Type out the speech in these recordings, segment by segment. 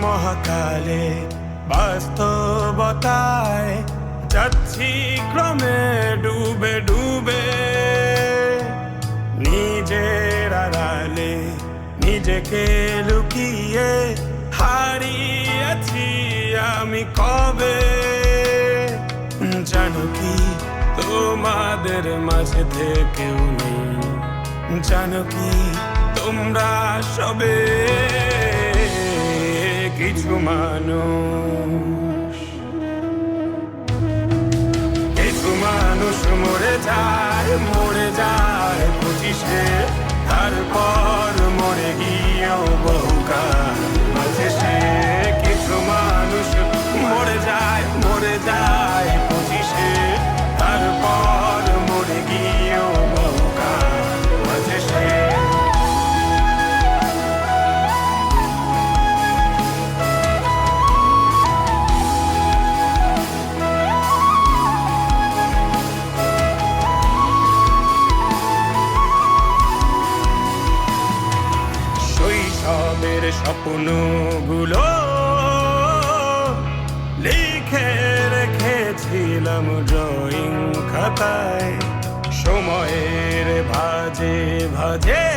মহাকালে বাস্তবতায় যাচ্ছি ক্রমে ডুবে ডুবে, নিজের আড়ালে নিজেকে লুকিয়ে হারিয়েছি আমি কবে। জানো কি তোমাদের মাঝে থেকেও নেই, জানো কি তোমরা সবে কিছু মানুষ, কিছু মানুষ মরে যায় 25-এ, তারপর মরে গিয়েও বহুকাল মাঝে সে। কিছু মানুষ মরে যায় 25-এ, তারপর মরে গিয়েও বহুকাল মাঝে সে। শৈশবের স্বপ্নগুলো লিখে রেখেছিলাম ড্রয়িং খাতায়, সময়ের ভাজে ভাজে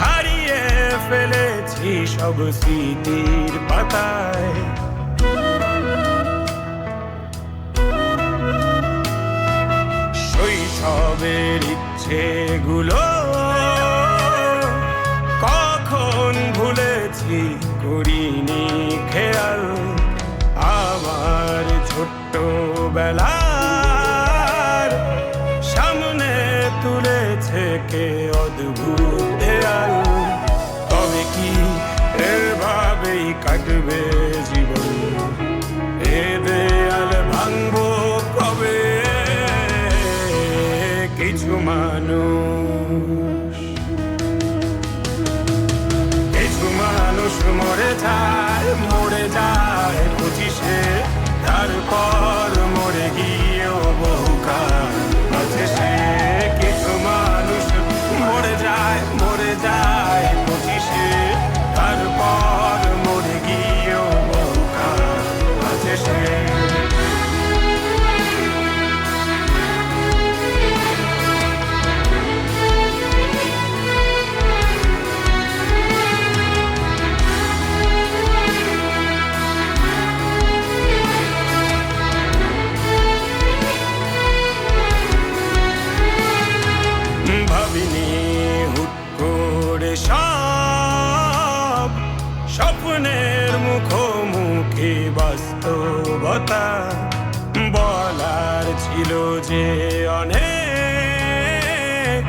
হারিয়ে ফেলেছি সব স্মৃতির পাতায়। শৈশবের ইচ্ছেগুলো কখন ভুলেছি করিনি খেয়াল, আমার ছোট্টবেলার সামনে তুলেছে কে অদ্ভুত দেয়াল। তবে কি এভাবেই কাটবে জীবন, এ দেয়াল ভাঙবো কবে? কিছু মানুষ, কিছু মানুষ মরে যায় 25-এ, তারপর মরে গিয়েও বহুকাল মাঝে সে। কিছু মানুষ মরে যায় 25-এ, তারপর মরে গিয়েও বহুকাল মাঝে সে। ভাবিনি হুট করে সব স্বপ্নের মুখোমুখি বাস্তবতা, বলার ছিল যে অনেক,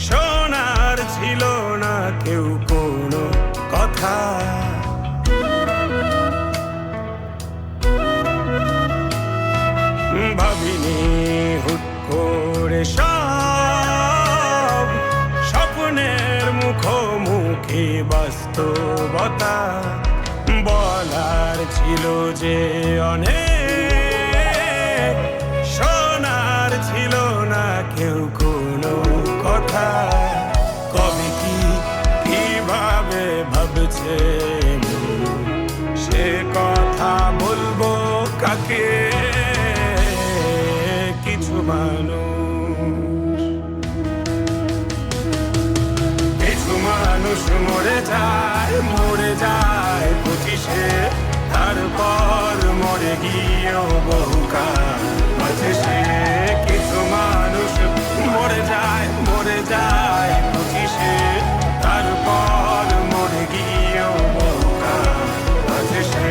শোনার ছিল না কেউ কোনো কথা। ভাবিনি হুট করে সব স্বপ্নের মুখোমুখি বাস্তবতা, বলার ছিল যে অনেক, শোনার ছিল না কেউ কোনো কথা। কবে কি কিভাবে ভাবছে সে কথা বলবো কাকে? কিছু মানুষ, কিছু মানুষ মরে যায় 25-এ, তারপর মরে গিয়েও বহুকাল মাঝে সে। কিছু মানুষ মরে যায় 25-এ, তারপর মরে গিয়েও বহুকাল মাঝে সে।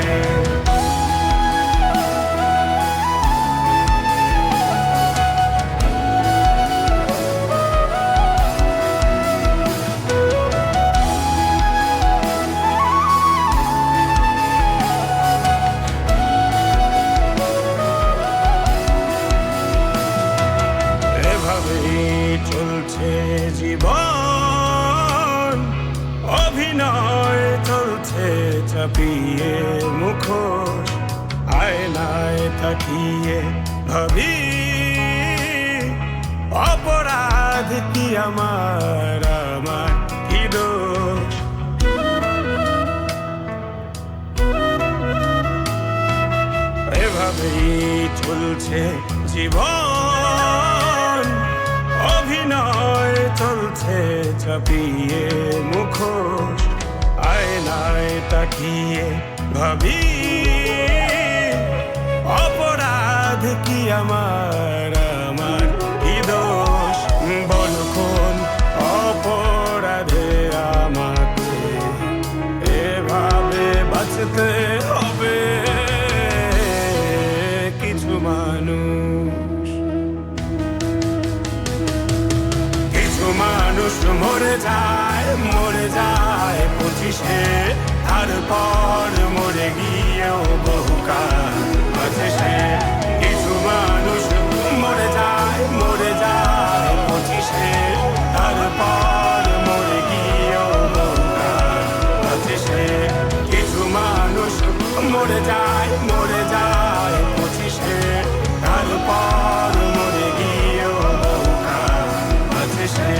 চলছে জীবন অভিনয় চলছে চাপিয়ে মুখোশ আয়নায় তাকিয়ে ভাবি অপরাধ কি আমার আমার কি দোষ এভাবেই চলছে জীবন অভিনয় চলছে চাপিয়ে মুখোশ আয়নায় তাকিয়ে ভাবি অপরাধ কি আমার আমার কি দোষ বল কোন অপরাধে আমাকে এভাবে বাঁচতে হবে কিছু মানুষ মরে যায় 25-এ তারপর মরে গিয়েও বহুকাল আছে সে কিছু মানুষ মরে যায় 25-এ তারপর মরে গিয়েও বহুকাল আছে সে কিছু মানুষ মরে যায় 25-এ তারপর মরে গিয়েও বহুকাল আছে সে